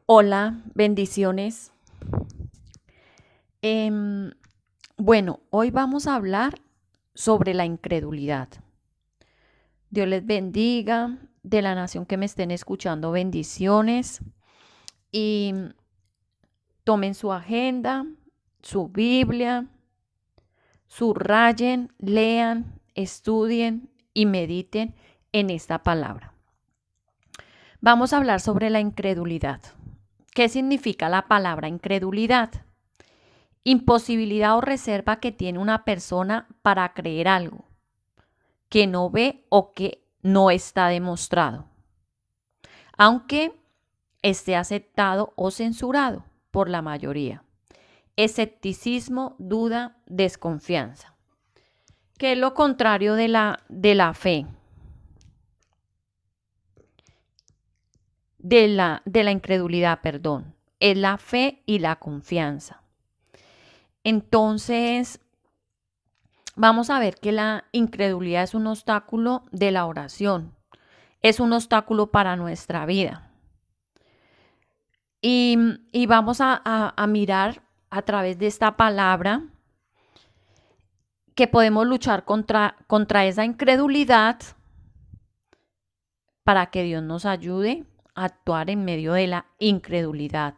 Hola, bendiciones. Bueno, hoy vamos a hablar sobre la incredulidad. Dios les bendiga, de la nación que me estén escuchando, bendiciones. Y tomen su agenda, su Biblia, subrayen, lean, estudien y mediten en esta palabra. Vamos a hablar sobre la incredulidad. ¿Qué significa la palabra incredulidad? Imposibilidad o reserva que tiene una persona para creer algo que no ve o que no está demostrado, aunque esté aceptado o censurado por la mayoría. Escepticismo, duda, desconfianza. ¿Qué es lo contrario de la fe? De la incredulidad, perdón. Es la fe y la confianza. Entonces, vamos a ver que la incredulidad es un obstáculo de la oración, es un obstáculo para nuestra vida. Y vamos a mirar a través de esta palabra que podemos luchar contra esa incredulidad para que Dios nos ayude a actuar en medio de la incredulidad.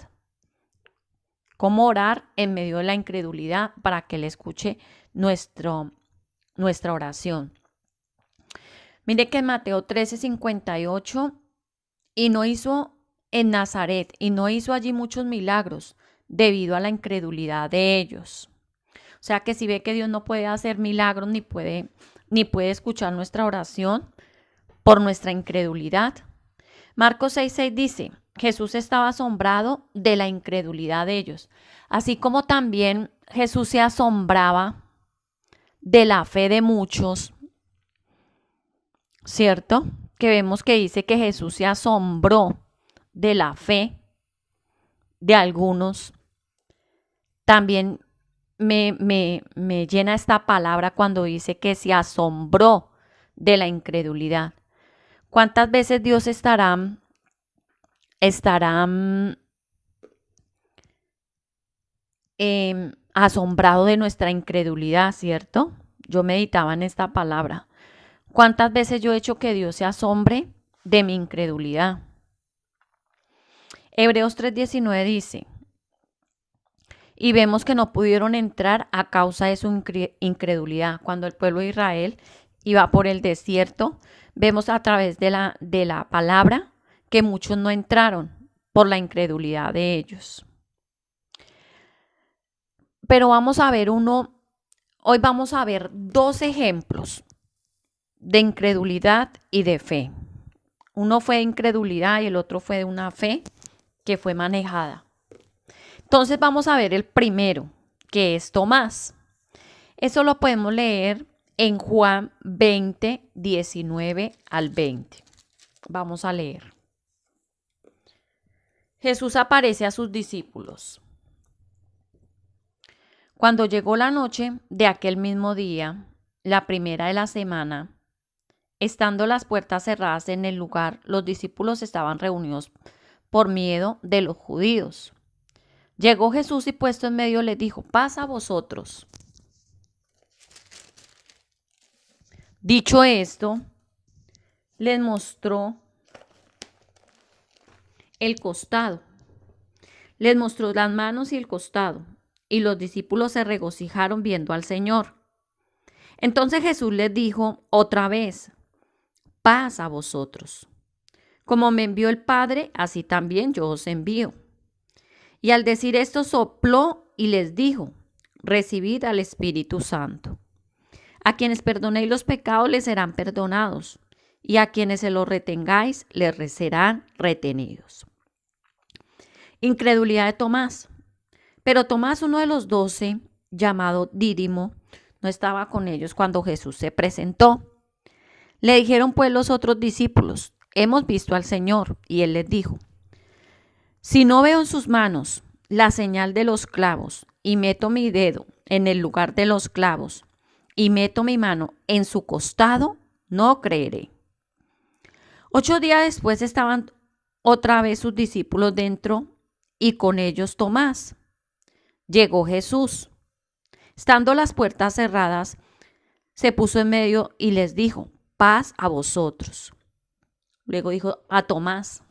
Cómo orar en medio de la incredulidad para que Él escuche nuestra oración. Mire que en Mateo 13:58, y no hizo en Nazaret, y no hizo allí muchos milagros debido a la incredulidad de ellos. O sea que si ve que Dios no puede hacer milagros ni puede escuchar nuestra oración por nuestra incredulidad. Marcos 6:6 dice, Jesús estaba asombrado de la incredulidad de ellos, así como también Jesús se asombraba de la fe de muchos, ¿cierto? Que vemos que dice que Jesús se asombró de la fe de algunos. También me llena esta palabra cuando dice que se asombró de la incredulidad. ¿Cuántas veces Dios estará asombrado de nuestra incredulidad, cierto? Yo meditaba en esta palabra. ¿Cuántas veces yo he hecho que Dios se asombre de mi incredulidad? Hebreos 3:19 dice, y vemos que no pudieron entrar a causa de su incredulidad. Cuando el pueblo de Israel iba por el desierto, vemos a través de la palabra que muchos no entraron por la incredulidad de ellos. Pero hoy vamos a ver dos ejemplos de incredulidad y de fe. Uno fue de incredulidad y el otro fue de una fe que fue manejada. Entonces vamos a ver el primero, que es Tomás. Eso lo podemos leer en Juan 20, 19 al 20. Vamos a leer. Jesús aparece a sus discípulos. Cuando llegó la noche de aquel mismo día, la primera de la semana, estando las puertas cerradas en el lugar, los discípulos estaban reunidos por miedo de los judíos. Llegó Jesús y puesto en medio les dijo, paz a vosotros. Dicho esto, les mostró el costado. Les mostró las manos y el costado. Y los discípulos se regocijaron viendo al Señor. Entonces Jesús les dijo otra vez, paz a vosotros. Como me envió el Padre, así también yo os envío. Y al decir esto sopló y les dijo, recibid al Espíritu Santo. A quienes perdonéis los pecados les serán perdonados, y a quienes se los retengáis les serán retenidos. Incredulidad de Tomás. Pero Tomás, uno de los 12, llamado Dídimo, no estaba con ellos cuando Jesús se presentó. Le dijeron pues los otros discípulos, hemos visto al Señor, y él les dijo, si no veo en sus manos la señal de los clavos y meto mi dedo en el lugar de los clavos y meto mi mano en su costado, no creeré. 8 días después estaban otra vez sus discípulos dentro y con ellos Tomás. Llegó Jesús. Estando las puertas cerradas, se puso en medio y les dijo, paz a vosotros. Luego dijo a Tomás,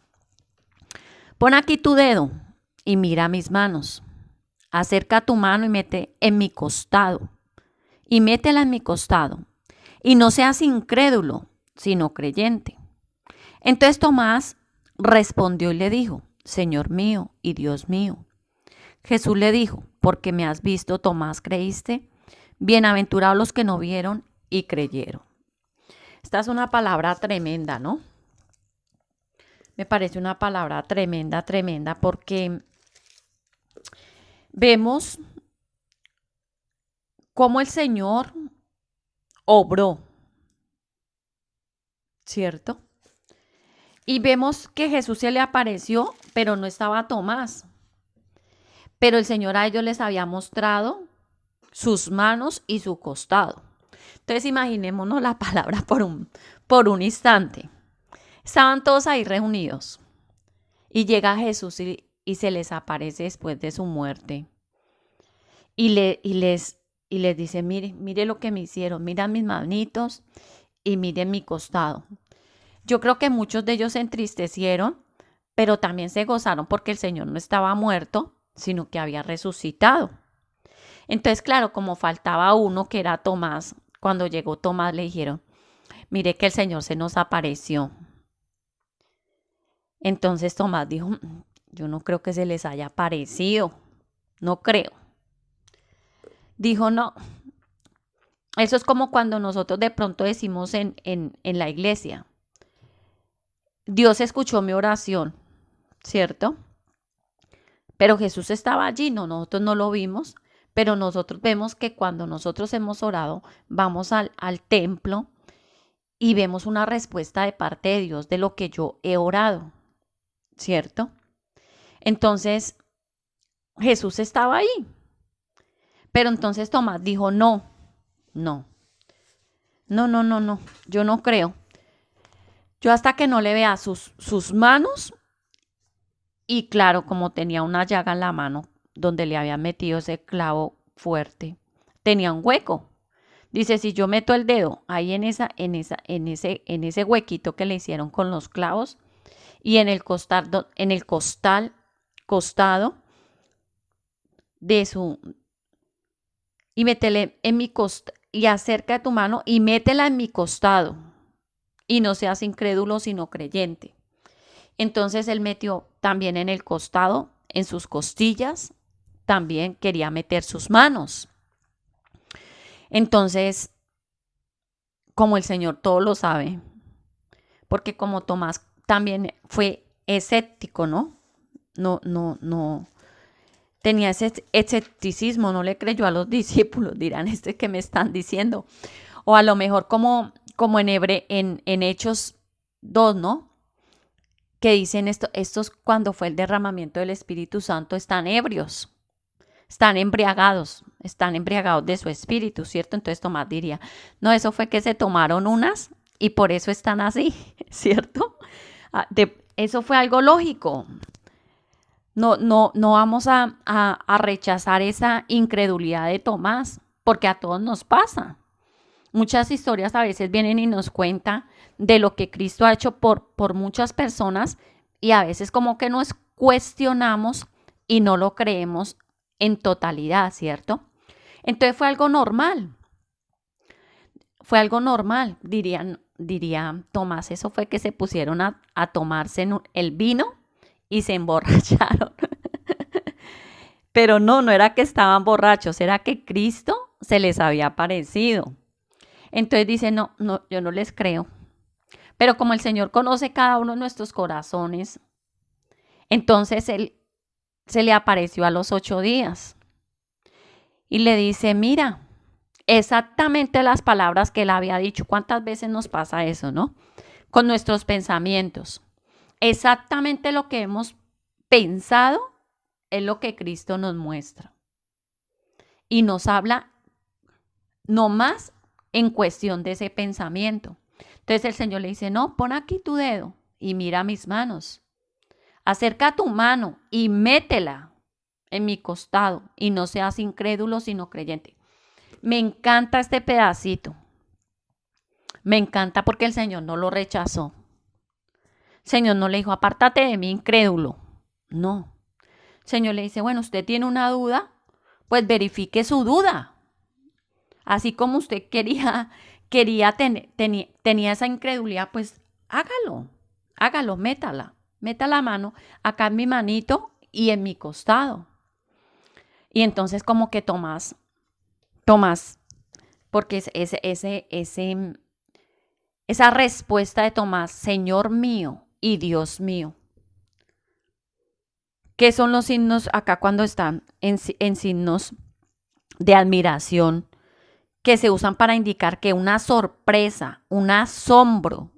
pon aquí tu dedo y mira mis manos. Acerca tu mano y mete en mi costado. Y métela en mi costado. Y no seas incrédulo, sino creyente. Entonces Tomás respondió y le dijo, Señor mío y Dios mío. Jesús le dijo, porque me has visto, Tomás, creíste. Bienaventurados los que no vieron y creyeron. Esta es una palabra tremenda, ¿no? Me parece una palabra tremenda, tremenda, porque vemos cómo el Señor obró, ¿cierto? Y vemos que Jesús se le apareció, pero no estaba Tomás. Pero el Señor a ellos les había mostrado sus manos y su costado. Entonces imaginémonos la palabra por un instante. Estaban todos ahí reunidos y llega Jesús y se les aparece después de su muerte. Y les dice, mire lo que me hicieron, mira mis manitos y miren mi costado. Yo creo que muchos de ellos se entristecieron, pero también se gozaron porque el Señor no estaba muerto, sino que había resucitado. Entonces, claro, como faltaba uno que era Tomás, cuando llegó Tomás le dijeron, mire que el Señor se nos apareció. Entonces Tomás dijo, yo no creo que se les haya aparecido, no creo. Dijo, no, eso es como cuando nosotros de pronto decimos en la iglesia, Dios escuchó mi oración, ¿cierto? Pero Jesús estaba allí, no, nosotros no lo vimos, pero nosotros vemos que cuando nosotros hemos orado, vamos al templo y vemos una respuesta de parte de Dios de lo que yo he orado, ¿cierto? Entonces, Jesús estaba ahí. Pero entonces Tomás dijo, no, yo no creo. Yo hasta que no le vea sus manos, y claro, como tenía una llaga en la mano donde le había metido ese clavo fuerte, tenía un hueco. Dice, si yo meto el dedo ahí en ese huequito que le hicieron con los clavos y en el costado de su, y métele en mi costado, y acerca de tu mano y métela en mi costado, y no seas incrédulo sino creyente. Entonces él metió también en el costado, en sus costillas, también quería meter sus manos. Entonces, como el Señor todo lo sabe, porque como Tomás también fue escéptico, ¿no? No. Tenía ese escepticismo, no le creyó a los discípulos, dirán, que me están diciendo. O a lo mejor como en Hechos 2, ¿no? Que dicen estos cuando fue el derramamiento del Espíritu Santo están ebrios, están embriagados de su espíritu, ¿cierto? Entonces Tomás diría, no, eso fue que se tomaron unas y por eso están así, ¿cierto? Eso fue algo lógico. No vamos a rechazar esa incredulidad de Tomás, porque a todos nos pasa. Muchas historias a veces vienen y nos cuentan de lo que Cristo ha hecho por muchas personas y a veces como que nos cuestionamos y no lo creemos en totalidad, ¿cierto? Entonces fue algo normal. Fue algo normal, diría Tomás. Eso fue que se pusieron a tomarse el vino y se emborracharon. Pero no era que estaban borrachos, era que Cristo se les había aparecido. Entonces dice, no, yo no les creo. Pero como el Señor conoce cada uno de nuestros corazones, entonces Él se le apareció a los 8 días. Y le dice, mira, exactamente las palabras que Él había dicho. ¿Cuántas veces nos pasa eso, no? Con nuestros pensamientos. Exactamente lo que hemos pensado es lo que Cristo nos muestra. Y nos habla no más en cuestión de ese pensamiento. Entonces el Señor le dice, no, pon aquí tu dedo y mira mis manos. acerca tu mano y métela en mi costado y no seas incrédulo sino creyente. Me encanta este pedacito. Me encanta porque el Señor no lo rechazó. El Señor no le dijo, apártate de mí, incrédulo. No. El Señor le dice, bueno, usted tiene una duda, pues verifique su duda. Así como usted tenía esa incredulidad, pues hágalo, meta la mano acá en mi manito y en mi costado. Y entonces como que Tomás, porque esa respuesta de Tomás, Señor mío y Dios mío. ¿Qué son los signos acá cuando están en signos de admiración que se usan para indicar que una sorpresa, un asombro?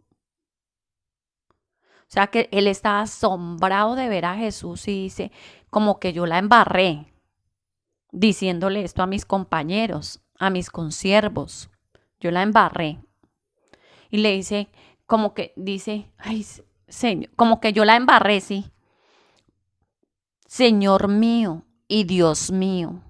O sea que él está asombrado de ver a Jesús y dice, como que yo la embarré, diciéndole esto a mis compañeros, a mis consiervos. Yo la embarré. Y le dice, como que dice, ay, Señor, como que yo la embarré, sí. Señor mío y Dios mío.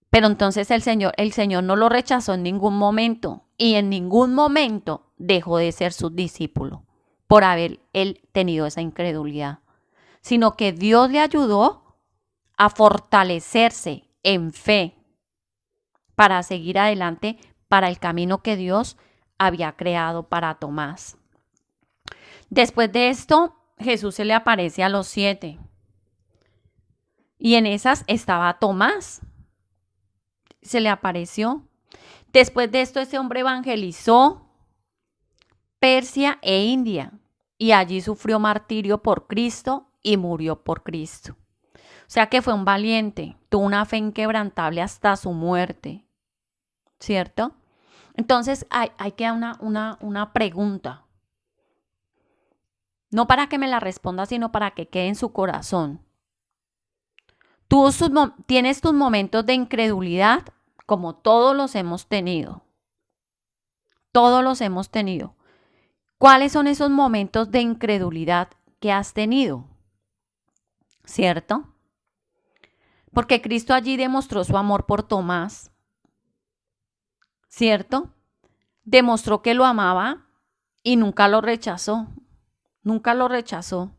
Pero entonces el Señor no lo rechazó en ningún momento y en ningún momento dejó de ser su discípulo por haber él tenido esa incredulidad, sino que Dios le ayudó a fortalecerse en fe para seguir adelante para el camino que Dios había creado para Tomás. Después de esto, Jesús se le aparece a los 7 y en esas estaba Tomás. Se le apareció. Después de esto, ese hombre evangelizó Persia e India y allí sufrió martirio por Cristo y murió por Cristo. O sea que fue un valiente, tuvo una fe inquebrantable hasta su muerte, ¿cierto? Entonces hay que dar una pregunta, no para que me la responda, sino para que quede en su corazón. ¿Tú tienes tus momentos de incredulidad? Como todos los hemos tenido. Todos los hemos tenido. ¿Cuáles son esos momentos de incredulidad que has tenido? ¿Cierto? Porque Cristo allí demostró su amor por Tomás. ¿Cierto? Demostró que lo amaba y nunca lo rechazó. Nunca lo rechazó.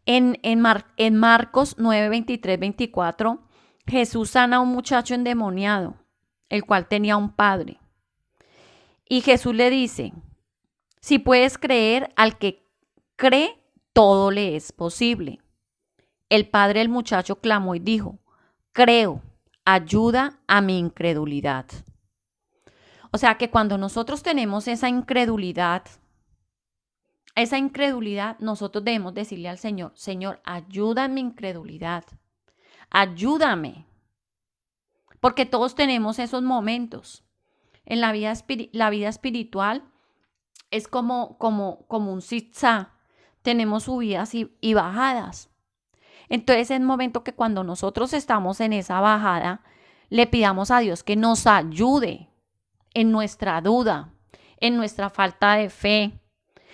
En Marcos 9, 23, 24, Jesús sana a un muchacho endemoniado, el cual tenía un padre. Y Jesús le dice, si puedes creer, al que cree, todo le es posible. El padre del muchacho clamó y dijo, creo, ayuda a mi incredulidad. O sea que cuando nosotros tenemos esa incredulidad, nosotros debemos decirle al Señor, Señor, ayuda en mi incredulidad, ayúdame. Porque todos tenemos esos momentos. En la vida espiritual es como un zigzag. Tenemos subidas y bajadas. Entonces es el momento que cuando nosotros estamos en esa bajada, le pidamos a Dios que nos ayude en nuestra duda, en nuestra falta de fe.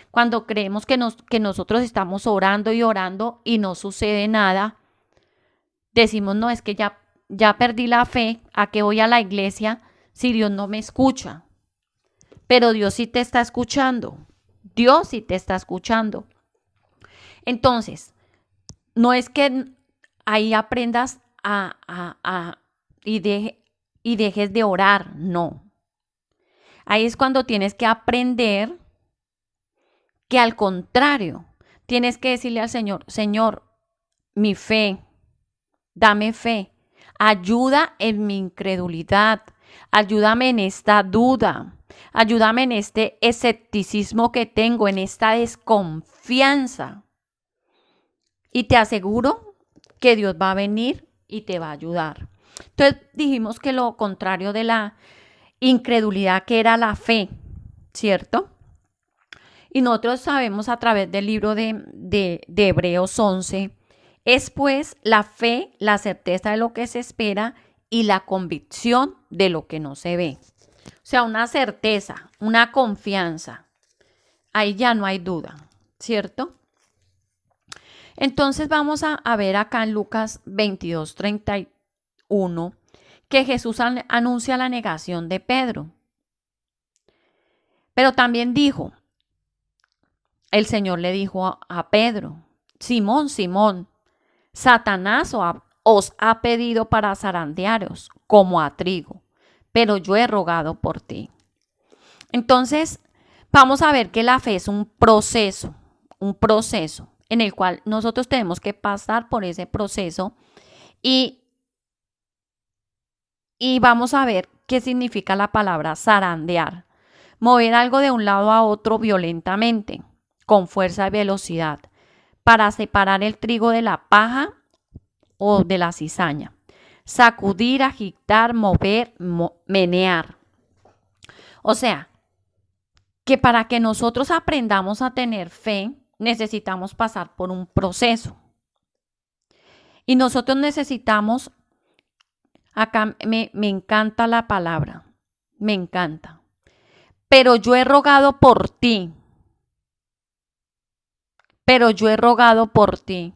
Cuando creemos que nosotros estamos orando y no sucede nada, decimos, no, es que ya perdí la fe, ¿a qué voy a la iglesia si Dios no me escucha? Pero Dios sí te está escuchando. Dios sí te está escuchando. Entonces, no es que ahí aprendas y dejes de orar, no. Ahí es cuando tienes que aprender que al contrario, tienes que decirle al Señor, Señor, mi fe, dame fe, ayuda en mi incredulidad, ayúdame en esta duda, ayúdame en este escepticismo que tengo, en esta desconfianza. Y te aseguro que Dios va a venir y te va a ayudar. Entonces dijimos que lo contrario de la incredulidad, que era la fe, ¿cierto? Y nosotros sabemos a través del libro de Hebreos 11, es pues la fe, la certeza de lo que se espera y la convicción de lo que no se ve. O sea, una certeza, una confianza. Ahí ya no hay duda, ¿cierto? Entonces vamos a ver acá en Lucas 22:31 que Jesús anuncia la negación de Pedro. Pero también dijo, el Señor le dijo a Pedro, Simón, Simón, Satanás os ha pedido para zarandearos como a trigo, pero yo he rogado por ti. Entonces, vamos a ver que la fe es un proceso en el cual nosotros tenemos que pasar por ese proceso y vamos a ver qué significa la palabra zarandear. Mover algo de un lado a otro violentamente, con fuerza y velocidad, para separar el trigo de la paja o de la cizaña. Sacudir, agitar, mover, menear. O sea, que para que nosotros aprendamos a tener fe, necesitamos pasar por un proceso. Y nosotros necesitamos, acá me encanta la palabra, me encanta. Pero yo he rogado por ti. Pero yo he rogado por ti.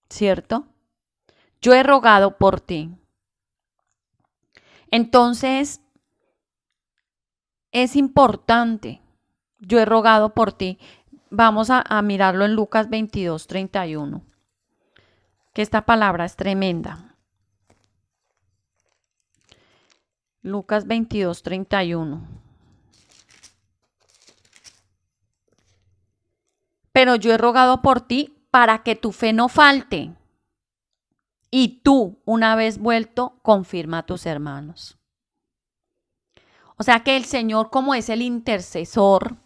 ¿Cierto? Yo he rogado por ti. Entonces, es importante. Yo he rogado por ti. Vamos a mirarlo en Lucas 22:31. Que esta palabra es tremenda. Lucas 22:31. Pero yo he rogado por ti para que tu fe no falte. Y tú, una vez vuelto, confirma a tus hermanos. O sea que el Señor, como es el intercesor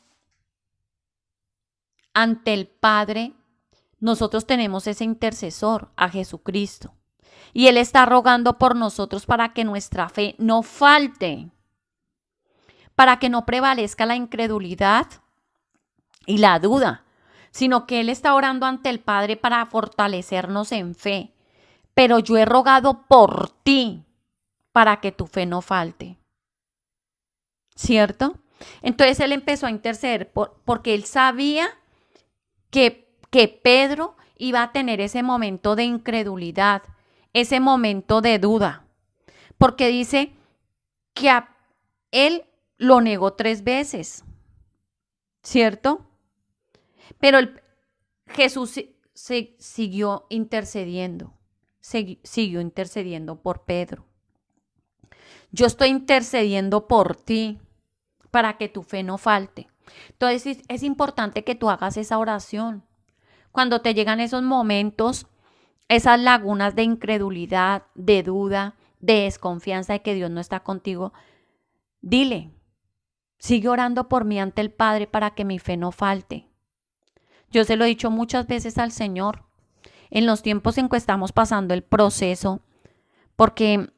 ante el Padre, nosotros tenemos ese intercesor, a Jesucristo. Y Él está rogando por nosotros para que nuestra fe no falte, para que no prevalezca la incredulidad y la duda, sino que Él está orando ante el Padre para fortalecernos en fe. Pero yo he rogado por ti para que tu fe no falte. ¿Cierto? Entonces Él empezó a interceder porque Él sabía que Pedro iba a tener ese momento de incredulidad, ese momento de duda. Porque dice que Él lo negó 3 veces. ¿Cierto? Pero Jesús siguió intercediendo. Siguió intercediendo por Pedro. Yo estoy intercediendo por ti para que tu fe no falte. Entonces es importante que tú hagas esa oración. Cuando te llegan esos momentos, esas lagunas de incredulidad, de duda, de desconfianza de que Dios no está contigo, dile, sigue orando por mí ante el Padre para que mi fe no falte. Yo se lo he dicho muchas veces al Señor. En los tiempos en que estamos pasando el proceso, porque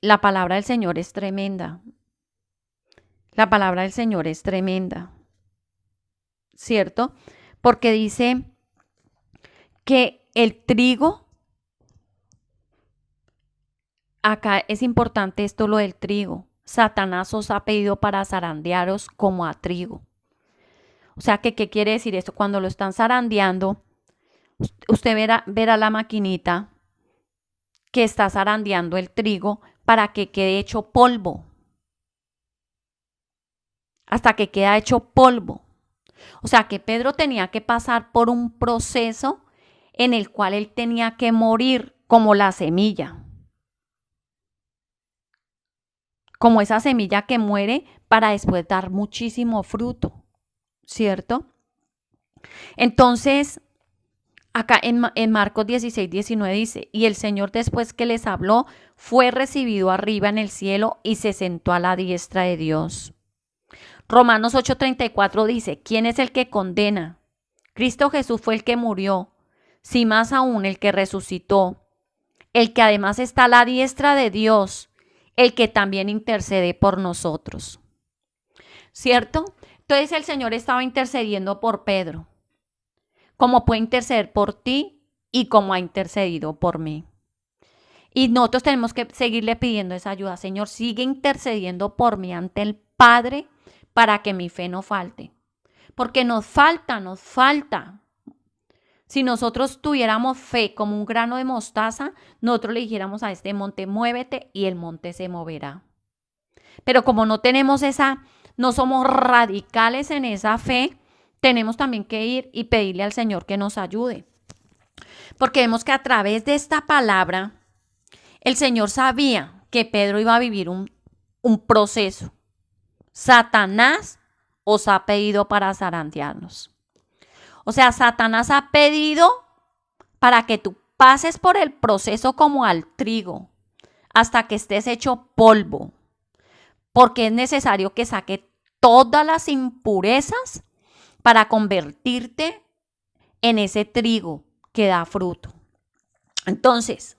la palabra del Señor es tremenda. La palabra del Señor es tremenda. ¿Cierto? Porque dice que el trigo, acá es importante esto lo del trigo. Satanás os ha pedido para zarandearos como a trigo. O sea, ¿qué quiere decir esto? Cuando lo están zarandeando, usted verá la maquinita que está zarandeando el trigo para que quede hecho polvo. Hasta que queda hecho polvo. O sea que Pedro tenía que pasar por un proceso en el cual él tenía que morir como la semilla. Como esa semilla que muere para después dar muchísimo fruto. ¿Cierto? Entonces, acá en Marcos 16:19 dice, y el Señor después que les habló, fue recibido arriba en el cielo y se sentó a la diestra de Dios. Romanos 8:34 dice, ¿quién es el que condena? Cristo Jesús fue el que murió, si más aún el que resucitó, el que además está a la diestra de Dios, el que también intercede por nosotros. ¿Cierto? Entonces el Señor estaba intercediendo por Pedro, como puede interceder por ti y como ha intercedido por mí. Y nosotros tenemos que seguirle pidiendo esa ayuda. Señor, sigue intercediendo por mí ante el Padre para que mi fe no falte. Porque nos falta. Si nosotros tuviéramos fe como un grano de mostaza, nosotros le dijéramos a este monte, muévete, y el monte se moverá. Pero como no tenemos no somos radicales en esa fe, tenemos también que ir y pedirle al Señor que nos ayude. Porque vemos que a través de esta palabra, el Señor sabía que Pedro iba a vivir un proceso. Satanás os ha pedido para zarandearnos. O sea, Satanás ha pedido para que tú pases por el proceso como al trigo, hasta que estés hecho polvo. Porque es necesario que saque todas las impurezas para convertirte en ese trigo que da fruto. Entonces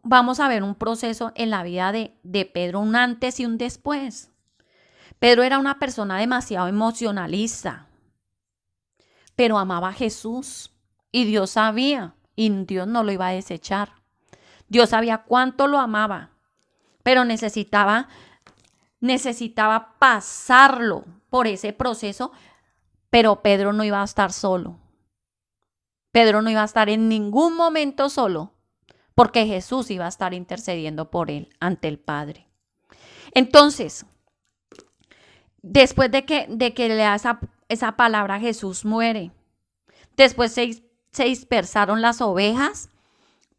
vamos a ver un proceso en la vida de Pedro, un antes y un después. Pedro era una persona demasiado emocionalista, pero amaba a Jesús y Dios sabía, y Dios no lo iba a desechar. Dios sabía cuánto lo amaba, pero necesitaba pasarlo por ese proceso, pero Pedro no iba a estar solo. Pedro no iba a estar en ningún momento solo, porque Jesús iba a estar intercediendo por él ante el Padre. Entonces, después de que le da esa palabra, Jesús muere. Después se dispersaron las ovejas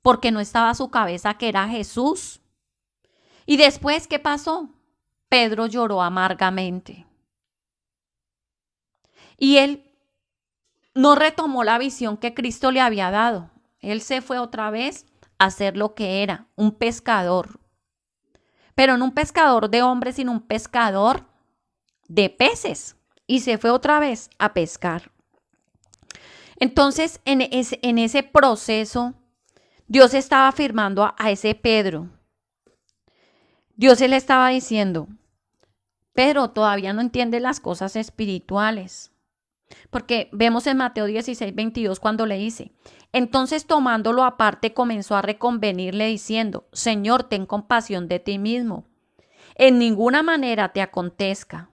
porque no estaba su cabeza, que era Jesús. Y después, ¿qué pasó? Pedro lloró amargamente. Y él no retomó la visión que Cristo le había dado. Él se fue otra vez a ser lo que era, un pescador. Pero no un pescador de hombres, sino un pescador de peces. Y se fue otra vez a pescar. Entonces, en ese proceso, Dios estaba afirmando a ese Pedro. Dios le estaba diciendo, Pedro, todavía no entiende las cosas espirituales. Porque vemos en Mateo 16:22 cuando le dice, entonces tomándolo aparte comenzó a reconvenirle diciendo, Señor, ten compasión de ti mismo. En ninguna manera te acontezca.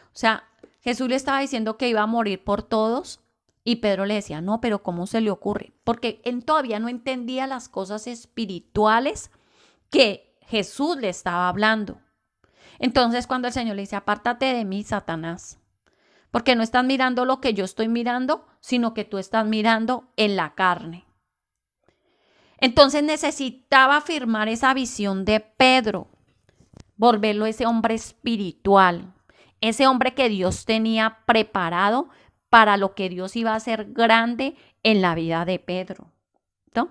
O sea, Jesús le estaba diciendo que iba a morir por todos y Pedro le decía, no, pero ¿cómo se le ocurre? Porque él todavía no entendía las cosas espirituales que Jesús le estaba hablando. Entonces cuando el Señor le dice, apártate de mí, Satanás, porque no estás mirando lo que yo estoy mirando, sino que tú estás mirando en la carne. Entonces necesitaba afirmar esa visión de Pedro, volverlo ese hombre espiritual, ese hombre que Dios tenía preparado para lo que Dios iba a hacer grande en la vida de Pedro, ¿no?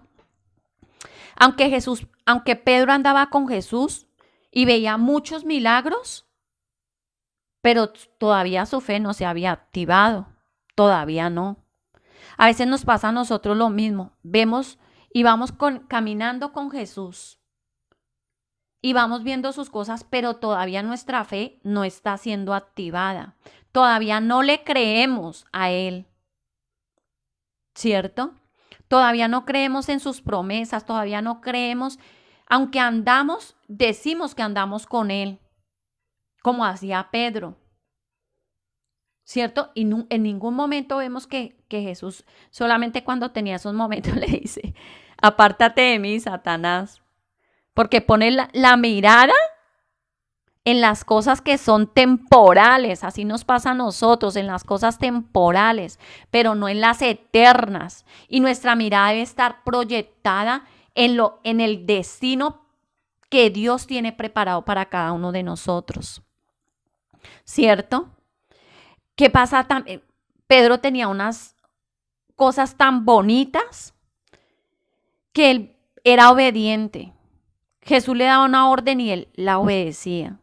Aunque Pedro andaba con Jesús y veía muchos milagros, pero todavía su fe no se había activado, todavía no. A veces nos pasa a nosotros lo mismo, vemos y vamos caminando con Jesús y vamos viendo sus cosas, pero todavía nuestra fe no está siendo activada, todavía no le creemos a Él, ¿cierto? Todavía no creemos en sus promesas, todavía no creemos, aunque decimos que andamos con Él, como hacía Pedro, ¿cierto? Y en ningún momento vemos que Jesús, solamente cuando tenía esos momentos le dice, apártate de mí, Satanás, porque pone la mirada en las cosas que son temporales, así nos pasa a nosotros, en las cosas temporales, pero no en las eternas. Y nuestra mirada debe estar proyectada en el destino que Dios tiene preparado para cada uno de nosotros, ¿cierto? ¿Qué pasa también? Pedro tenía unas cosas tan bonitas que él era obediente. Jesús le daba una orden y él la obedecía,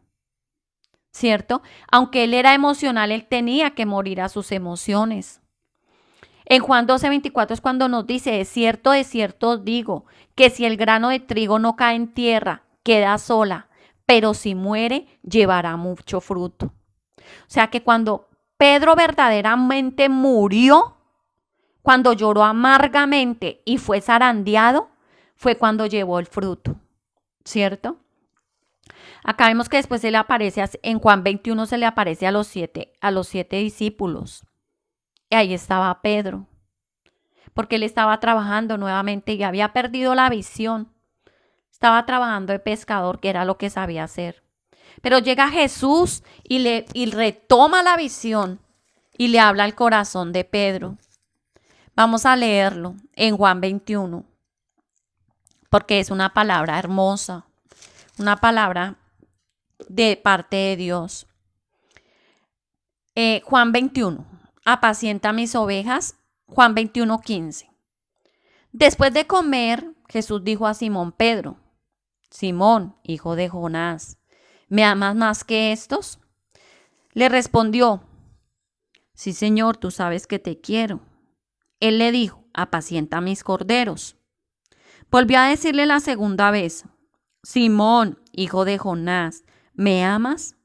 ¿cierto? Aunque él era emocional, él tenía que morir a sus emociones. En Juan 12:24 es cuando nos dice, de cierto os digo, que si el grano de trigo no cae en tierra, queda sola, pero si muere, llevará mucho fruto. O sea que cuando Pedro verdaderamente murió, cuando lloró amargamente y fue zarandeado, fue cuando llevó el fruto, ¿cierto? Acá vemos que después se le aparece, en Juan 21 se le aparece a los siete discípulos. Y ahí estaba Pedro, porque él estaba trabajando nuevamente y había perdido la visión. Estaba trabajando de pescador, que era lo que sabía hacer. Pero llega Jesús y retoma la visión y le habla al corazón de Pedro. Vamos a leerlo en Juan 21, porque es una palabra hermosa, una palabra de parte de Dios. Juan 21, apacienta mis ovejas. Juan 21, 15. Después de comer, Jesús dijo a Simón Pedro: Simón, hijo de Jonás, ¿me amas más que estos? Le respondió: Sí, Señor, tú sabes que te quiero. Él le dijo: apacienta mis corderos. Volvió a decirle la segunda vez: Simón, hijo de Jonás, ¿me amas?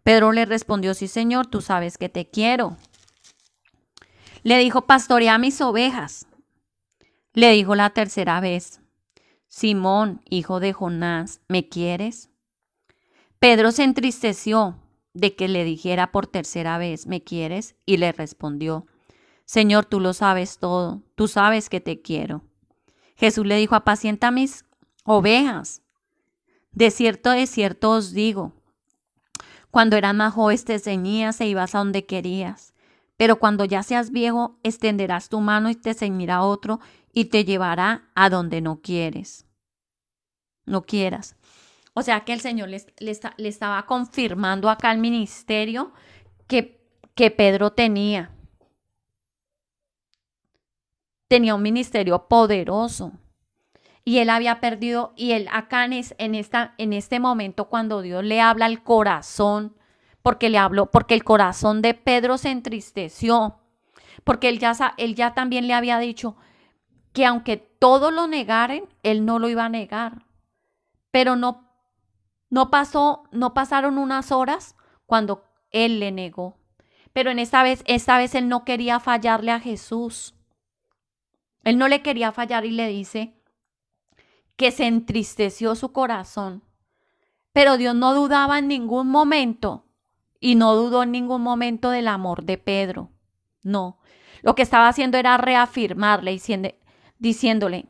Pedro le respondió: Sí, Señor, tú sabes que te quiero. Le dijo: pastorea mis ovejas. Le dijo la tercera vez: Simón, hijo de Jonás, ¿me quieres? Pedro se entristeció de que le dijera por tercera vez: ¿me quieres? Y le respondió: Señor, tú lo sabes todo, tú sabes que te quiero. Jesús le dijo: apacienta mis ovejas. De cierto os digo, cuando eras más joven te ceñías e ibas a donde querías, pero cuando ya seas viejo extenderás tu mano y te ceñirá otro y te llevará a donde no quieras. O sea que el Señor le estaba confirmando acá el ministerio que Pedro tenía. Tenía un ministerio poderoso. Y él había perdido, y él acá en este momento cuando Dios le habla al corazón, porque le habló, porque el corazón de Pedro se entristeció, porque él ya también le había dicho que aunque todos lo negaren, él no lo iba a negar. Pero no pasaron unas horas cuando él le negó. Pero esta vez él no quería fallarle a Jesús. Él no le quería fallar y le dice que se entristeció su corazón. Pero Dios no dudaba en ningún momento y no dudó en ningún momento del amor de Pedro. No, lo que estaba haciendo era reafirmarle, diciéndole: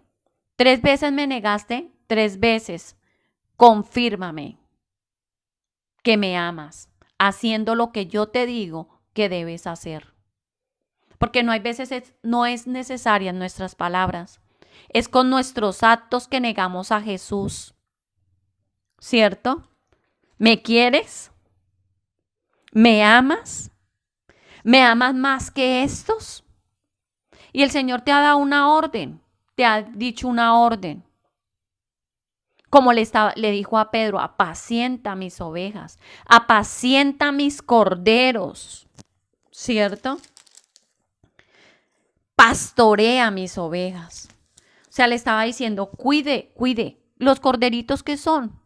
3 veces me negaste, 3 veces, confírmame que me amas, haciendo lo que yo te digo que debes hacer. Porque no hay veces, no es necesaria en nuestras palabras. Es con nuestros actos que negamos a Jesús. ¿Cierto? ¿Me quieres? ¿Me amas? ¿Me amas más que estos? Y el Señor te ha dado una orden, te ha dicho una orden. Como le dijo a Pedro: apacienta mis ovejas, apacienta mis corderos. ¿Cierto? Pastorea mis ovejas. O sea, le estaba diciendo: cuide. ¿Los corderitos qué son?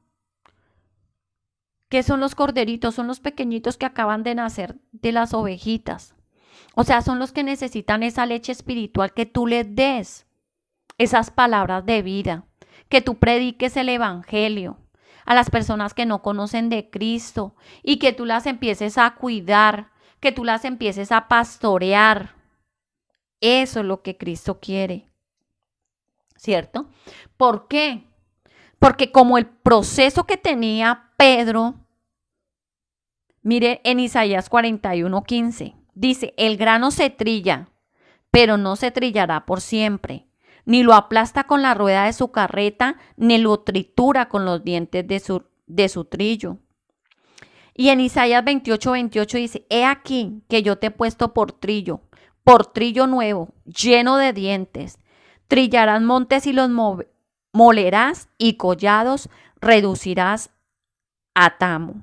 ¿Qué son los corderitos? Son los pequeñitos que acaban de nacer de las ovejitas. O sea, son los que necesitan esa leche espiritual que tú les des, esas palabras de vida, que tú prediques el evangelio a las personas que no conocen de Cristo y que tú las empieces a cuidar, que tú las empieces a pastorear. Eso es lo que Cristo quiere, ¿cierto? ¿Por qué? Porque como el proceso que tenía Pedro, mire en Isaías 41:15, dice: el grano se trilla, pero no se trillará por siempre, ni lo aplasta con la rueda de su carreta, ni lo tritura con los dientes de su trillo. Y en Isaías 28:28 dice: he aquí que yo te he puesto por trillo nuevo, lleno de dientes. Trillarás montes y los molerás, y collados reducirás a tamo.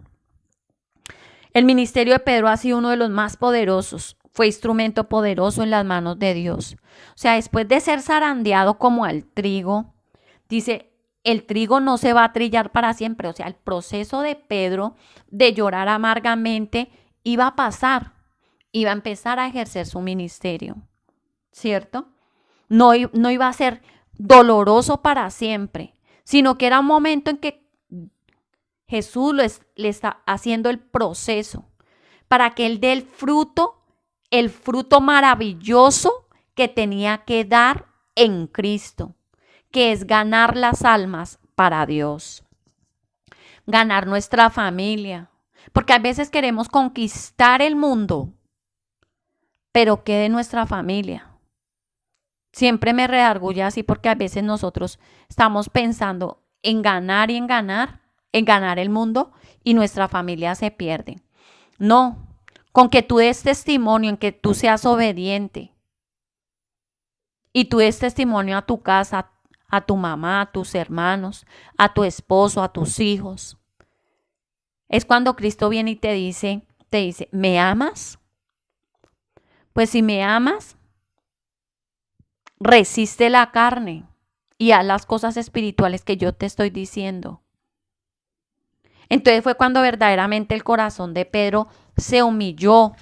El ministerio de Pedro ha sido uno de los más poderosos. Fue instrumento poderoso en las manos de Dios. O sea, después de ser zarandeado como al trigo, dice: el trigo no se va a trillar para siempre. O sea, el proceso de Pedro de llorar amargamente iba a pasar. Iba a empezar a ejercer su ministerio. ¿Cierto? No iba a ser doloroso para siempre, sino que era un momento en que Jesús le está haciendo el proceso para que él dé el fruto maravilloso que tenía que dar en Cristo, que es ganar las almas para Dios, ganar nuestra familia, porque a veces queremos conquistar el mundo, pero ¿qué de nuestra familia? Siempre me redarguye así porque a veces nosotros estamos pensando en ganar y en ganar el mundo y nuestra familia se pierde. No, con que tú des testimonio, en que tú seas obediente y tú des testimonio a tu casa, a tu mamá, a tus hermanos, a tu esposo, a tus hijos. Es cuando Cristo viene y te dice, ¿me amas? Pues si me amas, resiste la carne y haz las cosas espirituales que yo te estoy diciendo. Entonces fue cuando verdaderamente el corazón de Pedro se humilló.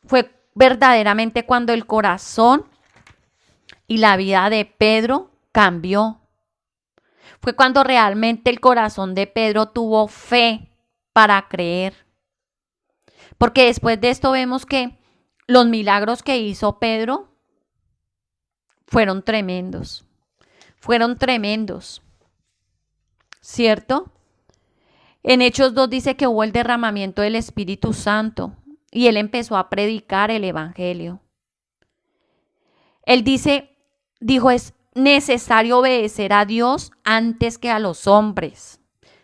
Fue verdaderamente cuando el corazón y la vida de Pedro cambió. Fue cuando realmente el corazón de Pedro tuvo fe para creer. Porque después de esto vemos que los milagros que hizo Pedro fueron tremendos. Fueron tremendos. ¿Cierto? En Hechos 2 dice que hubo el derramamiento del Espíritu Santo y él empezó a predicar el Evangelio. Él dijo, es necesario obedecer a Dios antes que a los hombres.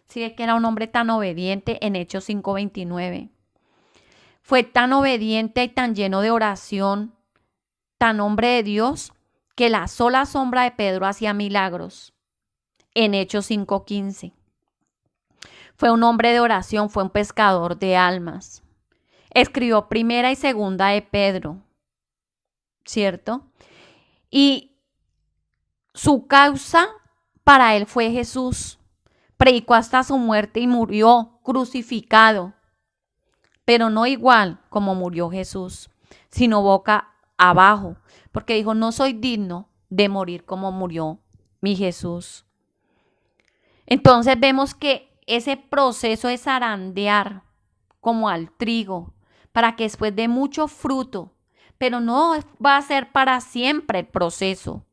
Sí, que era un hombre tan obediente en Hechos 5:29. Fue tan obediente y tan lleno de oración, tan hombre de Dios, que la sola sombra de Pedro hacía milagros. En Hechos 5:15. Fue un hombre de oración, fue un pescador de almas. Escribió primera y segunda de Pedro, ¿cierto? Y su causa para él fue Jesús. Predicó hasta su muerte y murió crucificado, pero no igual como murió Jesús, sino boca abajo, porque dijo, no soy digno de morir como murió mi Jesús. Entonces vemos que ese proceso de zarandear como al trigo, para que después dé mucho fruto, pero no va a ser para siempre el proceso,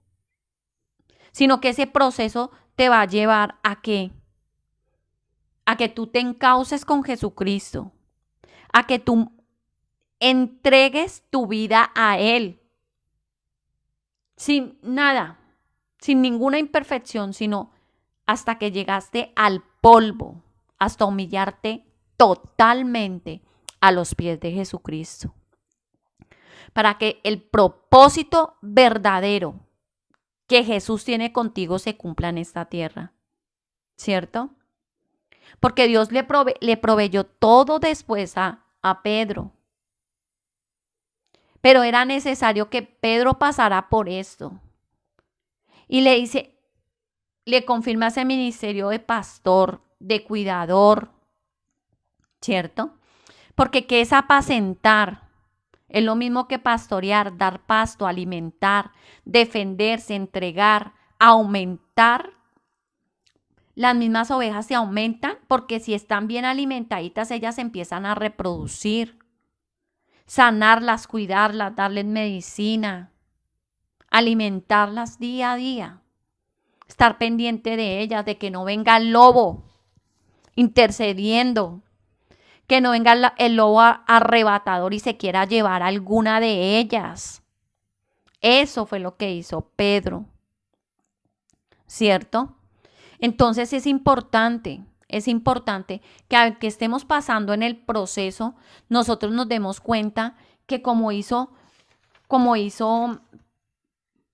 sino que ese proceso te va a llevar a qué? A que tú te encauces con Jesucristo, a que tú entregues tu vida a Él, sin nada, sin ninguna imperfección, sino hasta que llegaste al polvo, hasta humillarte totalmente a los pies de Jesucristo. Para que el propósito verdadero que Jesús tiene contigo se cumpla en esta tierra, ¿cierto? Porque Dios le proveyó todo después a Pedro. Pero era necesario que Pedro pasara por esto. Y le dice, le confirma ese ministerio de pastor, de cuidador, ¿cierto? Porque ¿qué es apacentar? Es lo mismo que pastorear, dar pasto, alimentar, defenderse, entregar, aumentar. Las mismas ovejas se aumentan porque si están bien alimentaditas, ellas empiezan a reproducir. Sanarlas, cuidarlas, darles medicina, alimentarlas día a día. Estar pendiente de ellas, de que no venga el lobo intercediendo, que no venga el lobo arrebatador y se quiera llevar alguna de ellas. Eso fue lo que hizo Pedro, ¿cierto? Entonces es importante que aunque estemos pasando en el proceso, nosotros nos demos cuenta que como hizo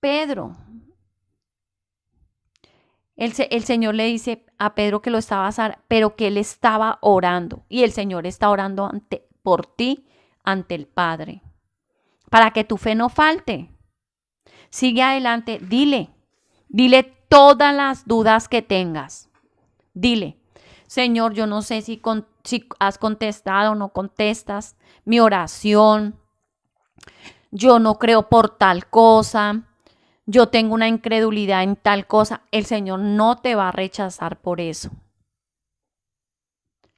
Pedro, el Señor le dice a Pedro que lo estaba, pero que él estaba orando y el Señor está orando por ti ante el Padre, para que tu fe no falte. Sigue adelante, dile todas las dudas que tengas. Dile, Señor, yo no sé si has contestado o no contestas mi oración. Yo no creo por tal cosa. Yo tengo una incredulidad en tal cosa. El Señor no te va a rechazar por eso.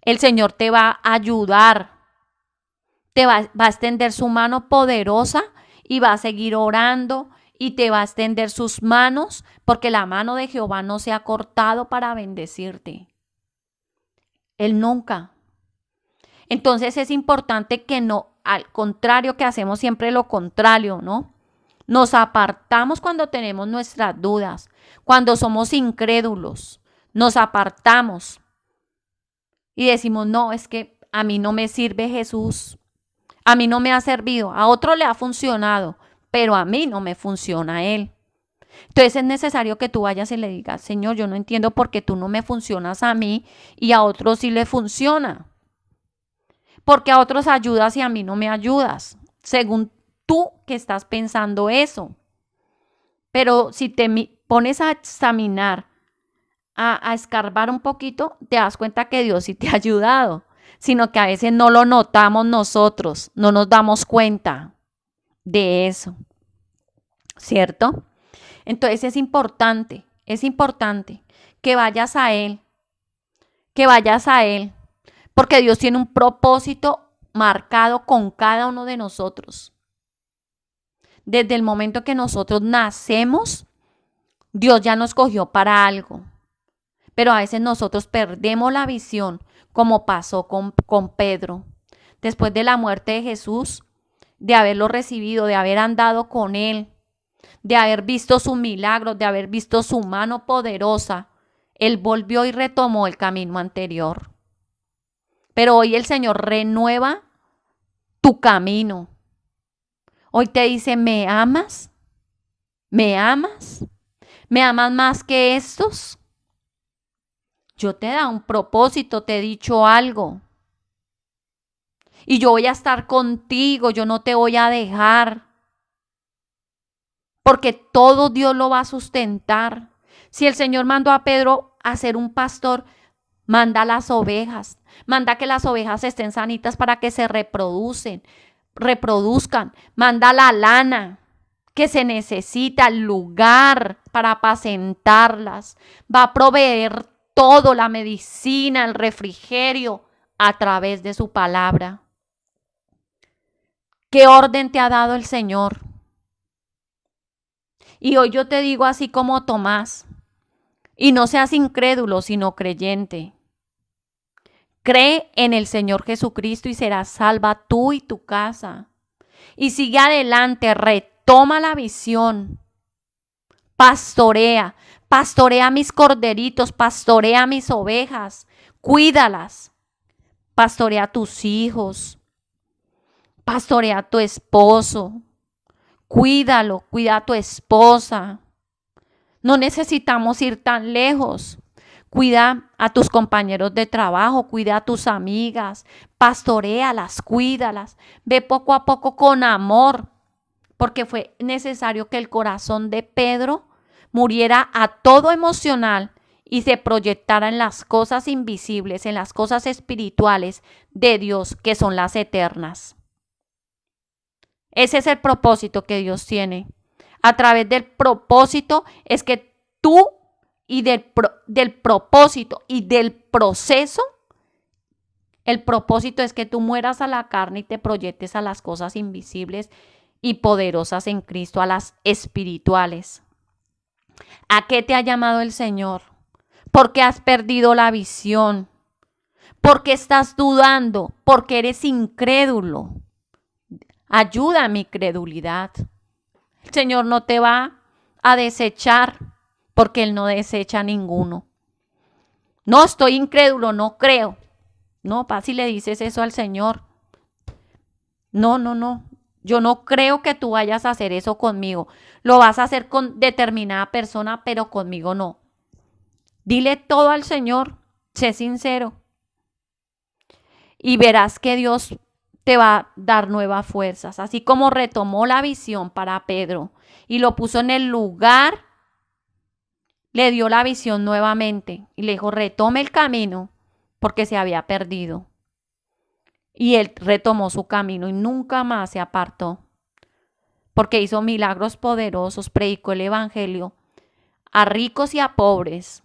El Señor te va a ayudar, va a extender su mano poderosa y va a seguir orando y te va a extender sus manos, porque la mano de Jehová no se ha cortado para bendecirte. Él nunca. Entonces es importante que no, al contrario, que hacemos siempre lo contrario, ¿no? Nos apartamos cuando tenemos nuestras dudas, cuando somos incrédulos, nos apartamos y decimos, no, es que a mí no me sirve Jesús, a mí no me ha servido, a otro le ha funcionado, pero a mí no me funciona Él. Entonces es necesario que tú vayas y le digas, Señor, yo no entiendo por qué tú no me funcionas a mí y a otros sí le funciona. Porque a otros ayudas y a mí no me ayudas, según tú que estás pensando eso. Pero si te pones a examinar, a escarbar un poquito, te das cuenta que Dios sí te ha ayudado, sino que a veces no lo notamos nosotros, no nos damos cuenta de eso, ¿cierto? Entonces es importante que vayas a Él, porque Dios tiene un propósito marcado con cada uno de nosotros. Desde el momento que nosotros nacemos, Dios ya nos cogió para algo. Pero a veces nosotros perdemos la visión, como pasó con Pedro. Después de la muerte de Jesús, de haberlo recibido, de haber andado con Él, de haber visto sus milagros, de haber visto su mano poderosa, Él volvió y retomó el camino anterior. Pero hoy el Señor renueva tu camino. Hoy te dice, ¿me amas? ¿Me amas? ¿Me amas más que estos? Yo te he dado un propósito, te he dicho algo. Y yo voy a estar contigo, yo no te voy a dejar. Porque todo Dios lo va a sustentar. Si el Señor mandó a Pedro a ser un pastor, manda las ovejas. Manda que las ovejas estén sanitas para que se reproduzcan. Manda la lana que se necesita, el lugar para apacentarlas. Va a proveer todo, la medicina, el refrigerio, a través de su palabra. ¿Qué orden te ha dado el Señor? Y hoy yo te digo así como Tomás, y no seas incrédulo, sino creyente. Cree en el Señor Jesucristo y serás salva tú y tu casa. Y sigue adelante, retoma la visión. Pastorea mis corderitos, pastorea mis ovejas, cuídalas. Pastorea a tus hijos, pastorea a tu esposo, cuídalo, cuida a tu esposa. No necesitamos ir tan lejos. Cuida a tus compañeros de trabajo, cuida a tus amigas, pastoréalas, cuídalas. Ve poco a poco con amor, porque fue necesario que el corazón de Pedro muriera a todo emocional y se proyectara en las cosas invisibles, en las cosas espirituales de Dios, que son las eternas. Ese es el propósito que Dios tiene. A través del propósito es que tú y del propósito y del proceso, el propósito es que tú mueras a la carne y te proyectes a las cosas invisibles y poderosas en Cristo, a las espirituales. ¿A qué te ha llamado el Señor? ¿Por qué has perdido la visión? ¿Por qué estás dudando? ¿Por qué eres incrédulo? Ayuda a mi credulidad. El Señor no te va a desechar, porque Él no desecha a ninguno. No, estoy incrédulo, no creo. No, si le dices eso al Señor. No. Yo no creo que tú vayas a hacer eso conmigo. Lo vas a hacer con determinada persona, pero conmigo no. Dile todo al Señor. Sé sincero. Y verás que Dios te va a dar nuevas fuerzas. Así como retomó la visión para Pedro y lo puso en el lugar, le dio la visión nuevamente y le dijo, retome el camino, porque se había perdido. Y él retomó su camino y nunca más se apartó, porque hizo milagros poderosos, predicó el evangelio a ricos y a pobres,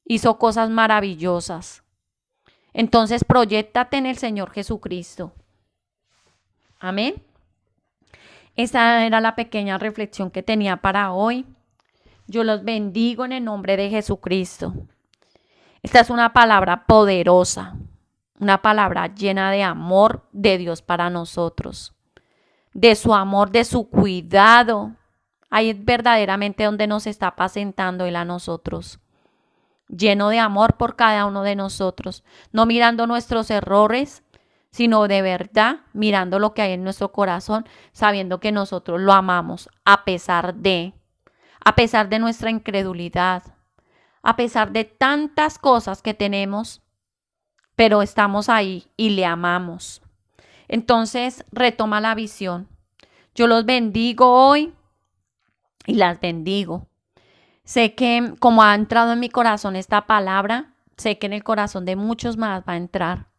hizo cosas maravillosas. Entonces, proyéctate en el Señor Jesucristo. Amén. Esa era la pequeña reflexión que tenía para hoy. Yo los bendigo en el nombre de Jesucristo. Esta es una palabra poderosa, una palabra llena de amor de Dios para nosotros, de su amor, de su cuidado. Ahí es verdaderamente donde nos está apacentando Él a nosotros, lleno de amor por cada uno de nosotros, no mirando nuestros errores, sino de verdad mirando lo que hay en nuestro corazón, sabiendo que nosotros lo amamos a pesar de nuestra incredulidad, a pesar de tantas cosas que tenemos, pero estamos ahí y le amamos. Entonces, retoma la visión. Yo los bendigo hoy y las bendigo. Sé que como ha entrado en mi corazón esta palabra, sé que en el corazón de muchos más va a entrar.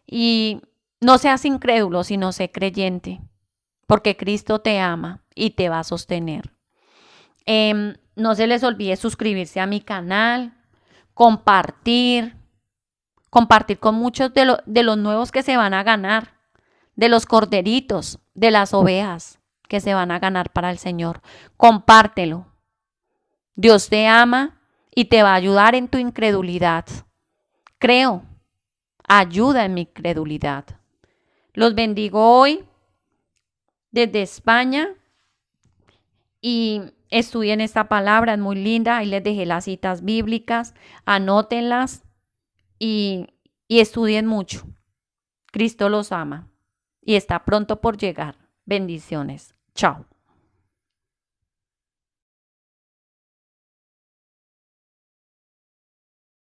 Y no seas incrédulo, sino sé creyente, porque Cristo te ama y te va a sostener. No se les olvide suscribirse a mi canal, compartir con muchos de los nuevos que se van a ganar, de los corderitos, de las ovejas que se van a ganar para el Señor. Compártelo. Dios te ama y te va a ayudar en tu incredulidad. Creo, ayuda en mi incredulidad. Los bendigo hoy desde España y estudien esta palabra, es muy linda. Ahí les dejé las citas bíblicas, anótenlas y estudien mucho. Cristo los ama y está pronto por llegar. Bendiciones. Chao.